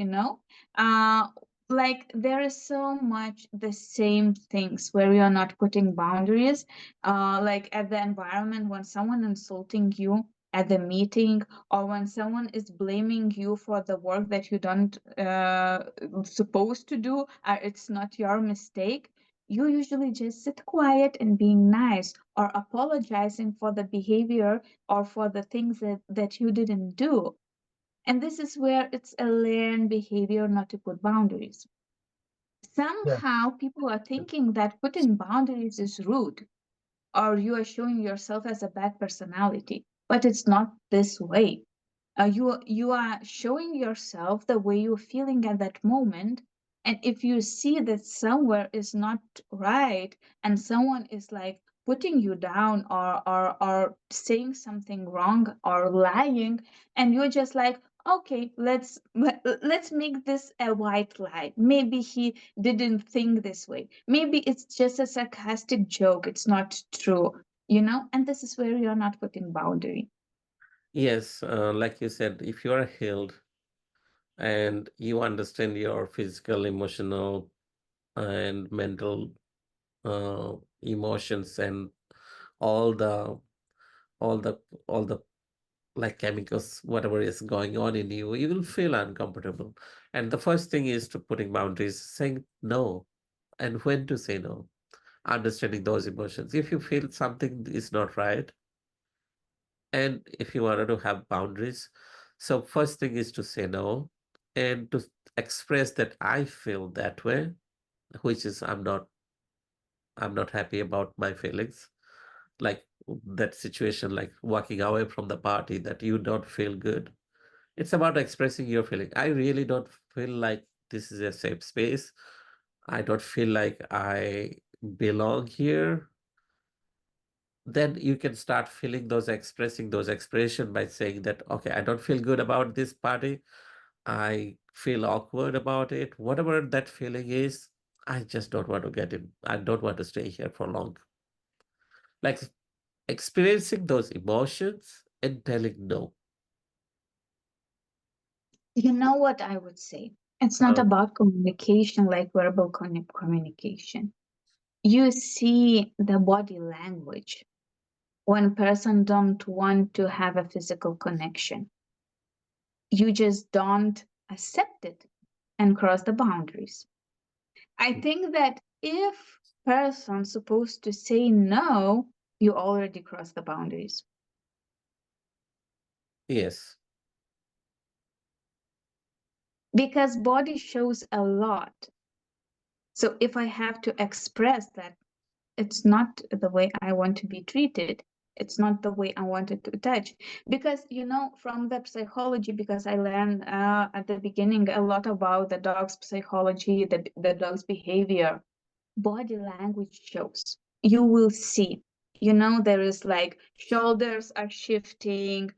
uh, like there is so much the same things where you're not putting boundaries. Like at the environment, when someone insulting you at the meeting, or when someone is blaming you for the work that you don't supposed to do, or it's not your mistake, you usually just sit quiet and being nice or apologizing for the behavior or for the things that you didn't do. And this is where it's a learned behavior not to put boundaries. Yeah. Somehow people are thinking that putting boundaries is rude or you are showing yourself as a bad personality, but it's not this way. You are showing yourself the way you're feeling at that moment. And if you see that somewhere is not right and someone is like putting you down or saying something wrong or lying, and you're just like, okay, let's make this a white lie. Maybe he didn't think this way. Maybe it's just a sarcastic joke. It's not true. And this is where you're not putting boundary. yes, like you said, if you are healed and you understand your physical, emotional, and mental uh, emotions and all the all the all the like chemicals, whatever is going on in you, you will feel uncomfortable. And the first thing is to putting boundaries, saying no, and when to say no, understanding those emotions. If you feel something is not right, and if you wanted to have boundaries, so first thing is to say no and to express that I feel that way, which is I'm not happy about my feelings, like that situation, like walking away from the party that you don't feel good. It's about expressing your feeling. I really don't feel like this is a safe space. I don't feel like I belong here. Then you can start feeling those, expressing those expression by saying that, okay, I don't feel good about this party. I feel awkward about it. Whatever that feeling is, I just don't want to get in. I don't want to stay here for long. Like experiencing those emotions and telling no. You know what I would say? It's not Uh, about communication like verbal communication. You see the body language when person don't want to have a physical connection. You just don't accept it and cross the boundaries. I think that if person supposed to say no, you already cross the boundaries yes. because body shows a lot. So if I have to express that it's not the way I want to be treated, It's not the way I wanted to touch. Because, from the psychology, because I learned at the beginning a lot about the dog's psychology, the dog's behavior, body language shows. You will see, there is like shoulders are shifting,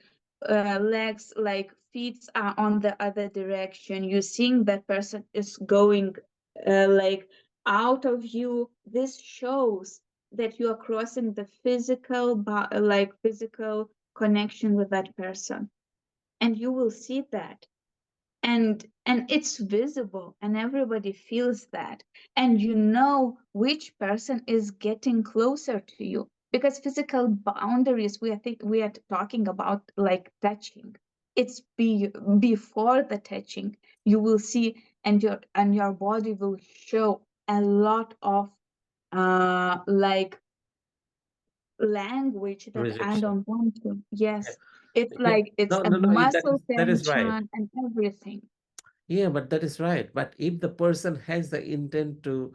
legs, like feet are on the other direction. You seeing that person is going like out of you. This shows that you are crossing the physical connection with that person, and you will see that, and it's visible, and everybody feels that, and which person is getting closer to you, because physical boundaries, we are talking about like touching. It's before the touching. You will see, and your body will show a lot of like language that I Rejection. don't want to. Yeah. Yes, it's Yeah. like it's No, a no, no. muscle That is right. tension and everything. Yeah, but that is right. But if the person has the intent to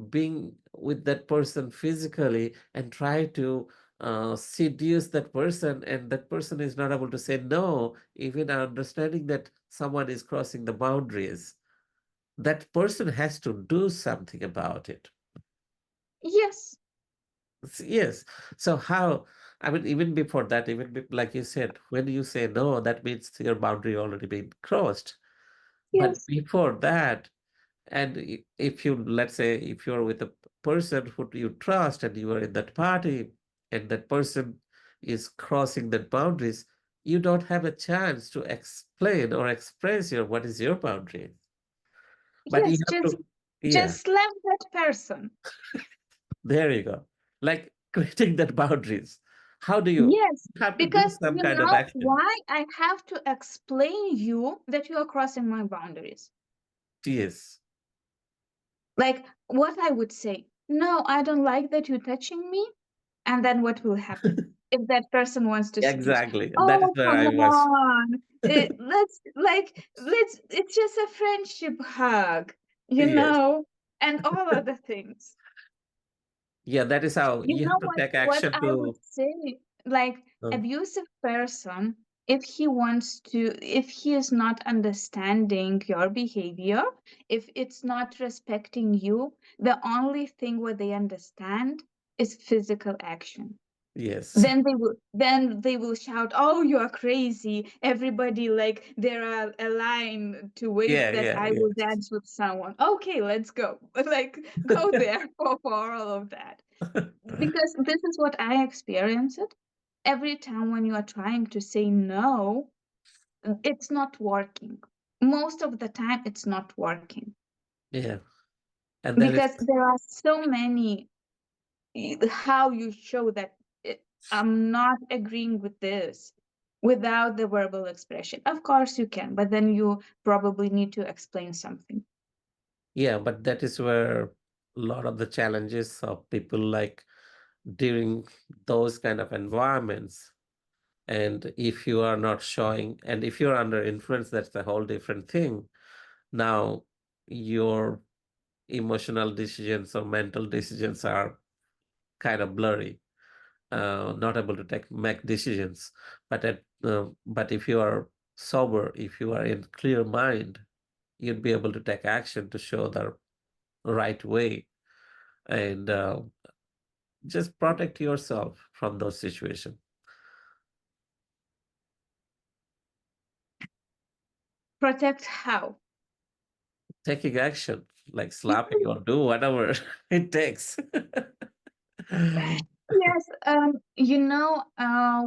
being with that person physically and try to seduce that person, and that person is not able to say no, even understanding that someone is crossing the boundaries, that person has to do something about it. Yes. Yes. So how, I mean, even before that, like you said, when you say no, that means your boundary already been crossed. But Yes. before that, and if you, let's say, if you're with a person who you trust and you are in that party and that person is crossing that boundaries, you don't have a chance to explain or express what is your boundary. But you Yes, have just to, yeah, just slap that person. there you go. Like creating that boundaries. How do Yes, you have to do because some kind of action? why I have to explain you that you are crossing my boundaries. Yes. Like what I would say, no, I don't like that you're touching me. And then what will happen if that person wants to seduce? Exactly. That is Oh, where come I was. on. It's just a friendship hug, Yes. and all other things. Yeah, that is how You you know have to take what action I would to. say? Like uh, abusive person, if he is not understanding your behavior, if it's not respecting you, the only thing what they understand is physical action. yes. Then they will shout, oh, you are crazy. Everybody, like, there are a line to wait Yeah, that yeah, I will dance with someone. Okay, let's go. Like, go there for all of that, because this is what I experience it every time. When you are trying to say no, it's not working. Most of the time it's not working, yeah. And that is, because there are so many how you show that I'm not agreeing with this without the verbal expression. Of course you can, but then you probably need to explain something. yeah, but that is where a lot of the challenges of people, like during those kind of environments. And if you are not showing, and if you're under influence, that's a whole different thing. Now, your emotional decisions or mental decisions are kind of blurry, not able to make decisions. But if you are sober, if you are in clear mind, you'd be able to take action to show the right way, and just protect yourself from those situations. Protect how? Taking action, like slapping or do whatever it takes. Yes,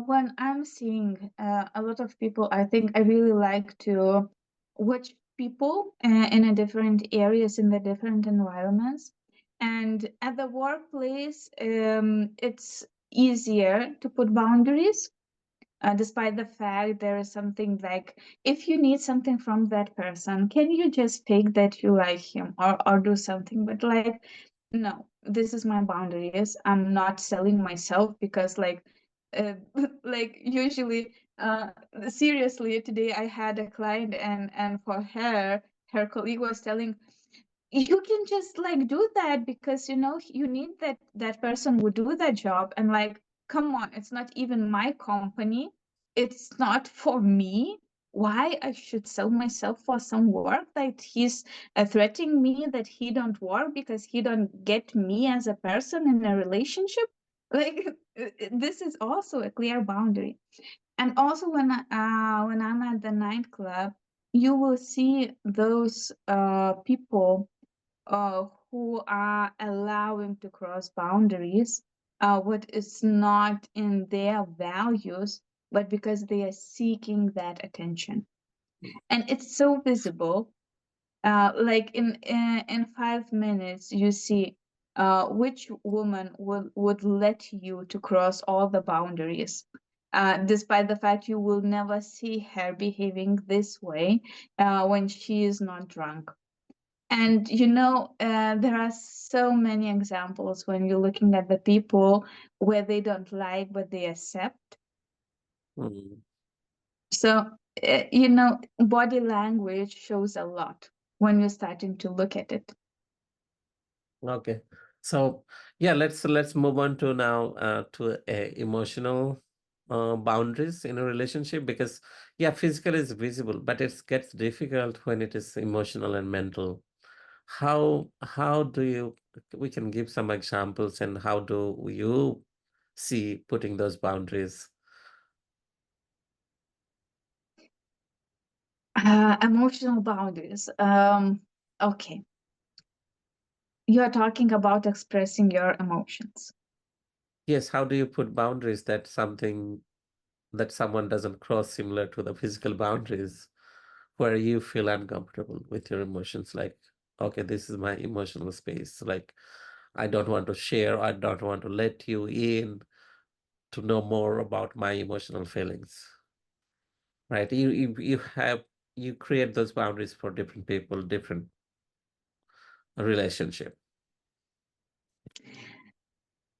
when I'm seeing a lot of people, I think I really like to watch people in a different areas, in the different environments. And at the workplace, it's easier to put boundaries, despite the fact there is something like, if you need something from that person, can you just take that you like him, or do something? But like, no, this is my boundaries. I'm not selling myself, because like, uh, like usually, seriously, today I had a client, and for her colleague was telling, you can just like do that, because you need that person would do that job. And like, come on, it's not even my company. It's not for me. Why I should sell myself for some work that he's threatening me that he don't work because he don't get me as a person in a relationship? Like this is also a clear boundary. And also when I'm at the nightclub, you will see those people who are allowing to cross boundaries, what is not in their values, but because they are seeking that attention. And it's so visible. Like in 5 minutes, you see which woman would let you to cross all the boundaries. Despite the fact you will never see her behaving this way when she is not drunk. And there are so many examples when you're looking at the people where they don't like, but they accept. Mm. So, body language shows a lot when you're starting to look at it. Okay. So yeah, let's move on to now to emotional boundaries in a relationship, because yeah, physical is visible, but it gets difficult when it is emotional and mental. How do you, we can give some examples, and how do you see putting those boundaries? Emotional boundaries. Okay. You are talking about expressing your emotions. Yes, how do you put boundaries that someone doesn't cross, similar to the physical boundaries, where you feel uncomfortable with your emotions, like, okay, this is my emotional space, like I don't want to share, I don't want to let you in to know more about my emotional feelings, right? You create those boundaries for different people, different relationship.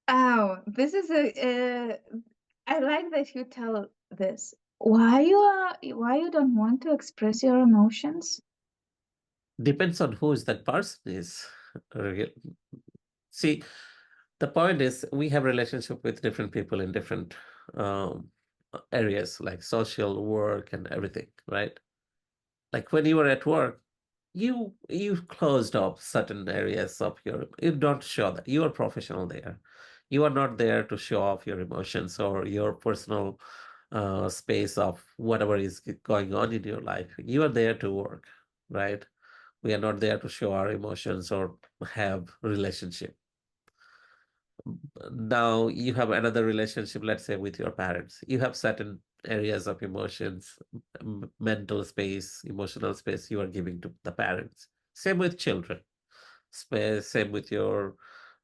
Oh, this is I like that you tell this. Why you don't want to express your emotions? Depends on who is that person is. Re- See, the point is we have relationship with different people in different um, areas, like social, work, and everything, right? Like when you were at work, you closed off certain areas of your, you don't show that you are professional there. You are not there to show off your emotions or your personal space of whatever is going on in your life. You are there to work, right? We are not there to show our emotions or have relationship. Now you have another relationship, let's say with your parents. You have certain areas of emotions, mental space, emotional space you are giving to the parents. Same with children, space, same with your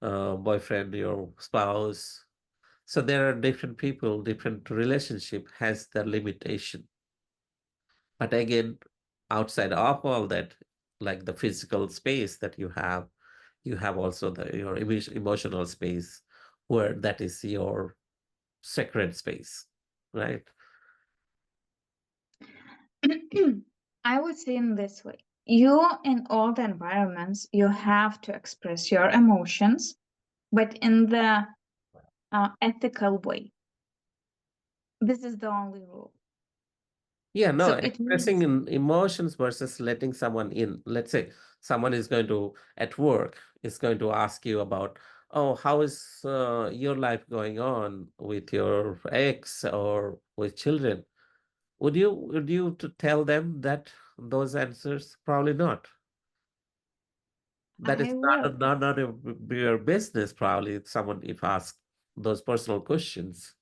boyfriend, your spouse. So there are different people, different relationship has the limitation. But again, outside of all that, like the physical space that you have also your emotional space, where that is your sacred space, right? I would say in this way. You, in all the environments, you have to express your emotions, but in the ethical way. This is the only rule. Yeah, no, So it expressing means emotions versus letting someone in. Let's say someone is going to, at work, is going to ask you about, oh, how is your life going on with your ex or with children? Would you to tell them that those answers? Probably not. That is I will. not your business. Probably someone if asked those personal questions.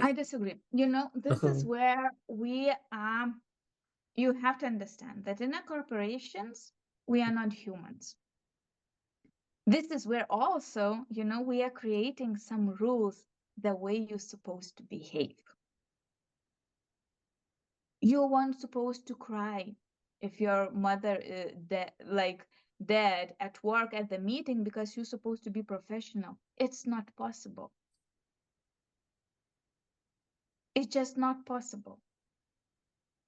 I disagree. This is where you have to understand that in a corporations, we are not humans. This is where also, we are creating some rules the way you're supposed to behave. You weren't supposed to cry if your mother dead at work at the meeting because you're supposed to be professional. It's not possible. It's just not possible.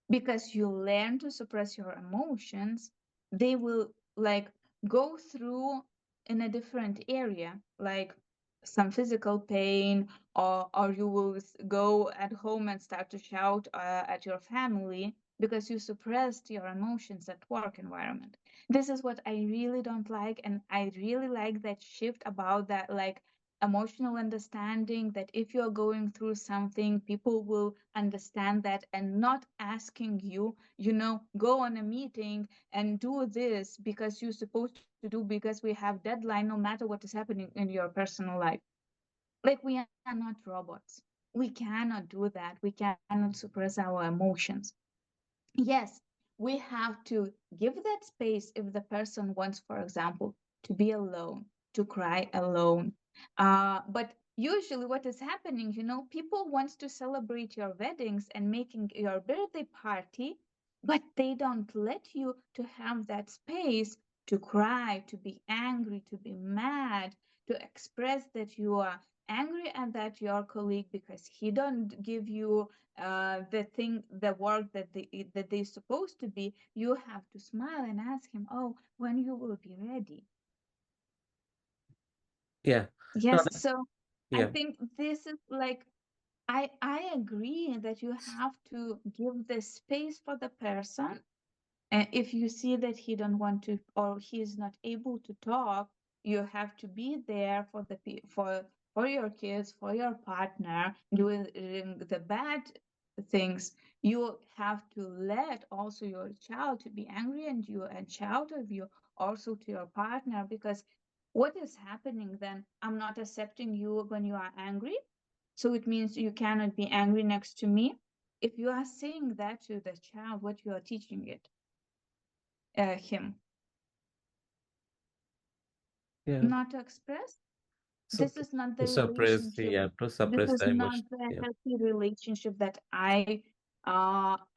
Because you learn to suppress your emotions, they will go through in a different area. Like some physical pain, or you will go at home and start to shout at your family because you suppressed your emotions at work environment. This is what I really don't like, and I really like that shift about that, like, emotional understanding, that if you're going through something, people will understand that, and not asking you, go on a meeting and do this because you're supposed to do, because we have deadline no matter what is happening in your personal life. Like, we are not robots. We cannot do that. We cannot suppress our emotions. Yes, we have to give that space if the person wants, for example, to be alone, to cry alone. But usually what is happening, people want to celebrate your weddings and making your birthday party, but they don't let you to have that space to cry, to be angry, to be mad, to express that you are angry at that your colleague because he don't give you the work that they're supposed to be. You have to smile and ask him, oh, when you will be ready. Yeah. No, Yes, so I yeah. think this is like, I agree that you have to give the space for the person. And if you see that he don't want to, or he is not able to talk, you have to be there for for your kids, for your partner doing the bad things. You have to let also your child to be angry, and you and shout of you also to your partner, because what is happening then? I'm not accepting you when you are angry, so it means you cannot be angry next to me. If you are saying that to the child, what you are teaching him Yeah. not to express, So this is not to the suppress, relationship. yeah, to This suppress is the not emotion. the Yeah. healthy relationship that I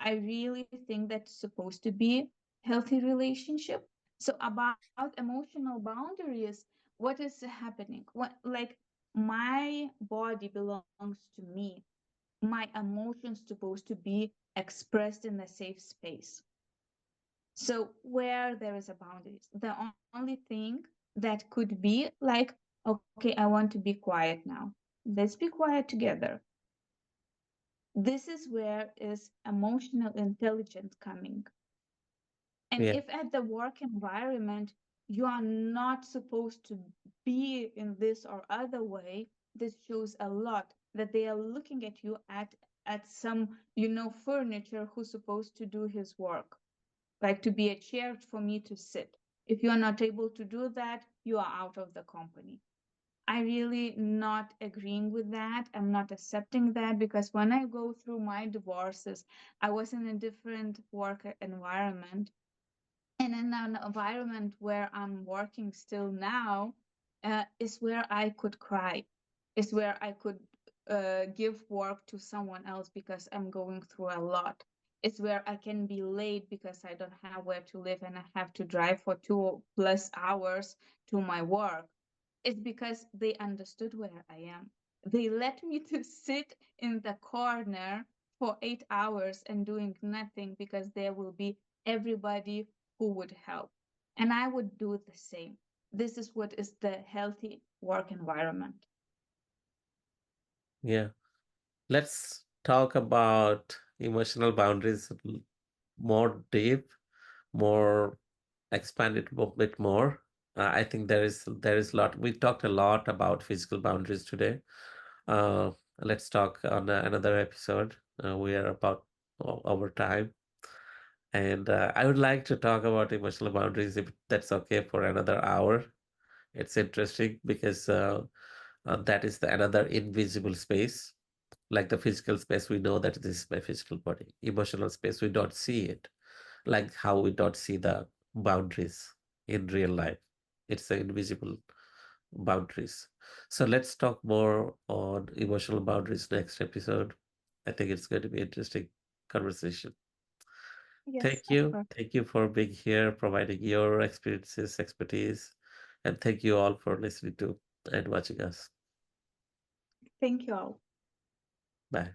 really think that's supposed to be healthy relationship. So about emotional boundaries, what is happening, what, like, my body belongs to me, my emotions supposed to be expressed in a safe space. So where there is a boundaries, the only thing that could be like, okay, I want to be quiet now. Let's be quiet together. This is where is emotional intelligence coming. And Yeah. if at the work environment you are not supposed to be in this or other way, this shows a lot that they are looking at you at some, furniture who's supposed to do his work, like to be a chair for me to sit. If you are not able to do that, you are out of the company. I really not agreeing with that. I'm not accepting that, because when I go through my divorces, I was in a different work environment, and in an environment where I'm working still now, is where I could cry, is where I could give work to someone else because I'm going through a lot. It's where I can be late because I don't have where to live and I have to drive for 2+ hours to my work. It's because they understood where I am. They let me to sit in the corner for 8 hours and doing nothing, because there will be everybody who would help. And I would do the same. This is what is the healthy work environment. Yeah. Let's talk about emotional boundaries more deep, more expand it a bit more. I think there is a lot. We talked a lot about physical boundaries today. Uh, let's talk on another episode. We are about over time, and I would like to talk about emotional boundaries if that's okay for another hour. It's interesting because that is another invisible space. Like the physical space, we know that this is my physical body. Emotional space, we don't see it. Like how we don't see the boundaries in real life. It's the invisible boundaries. So let's talk more on emotional boundaries next episode. I think it's going to be interesting conversation. Yes, Thank of you. course. Thank you for being here, providing your experiences, expertise, and thank you all for listening to and watching us. Thank you all. Bye.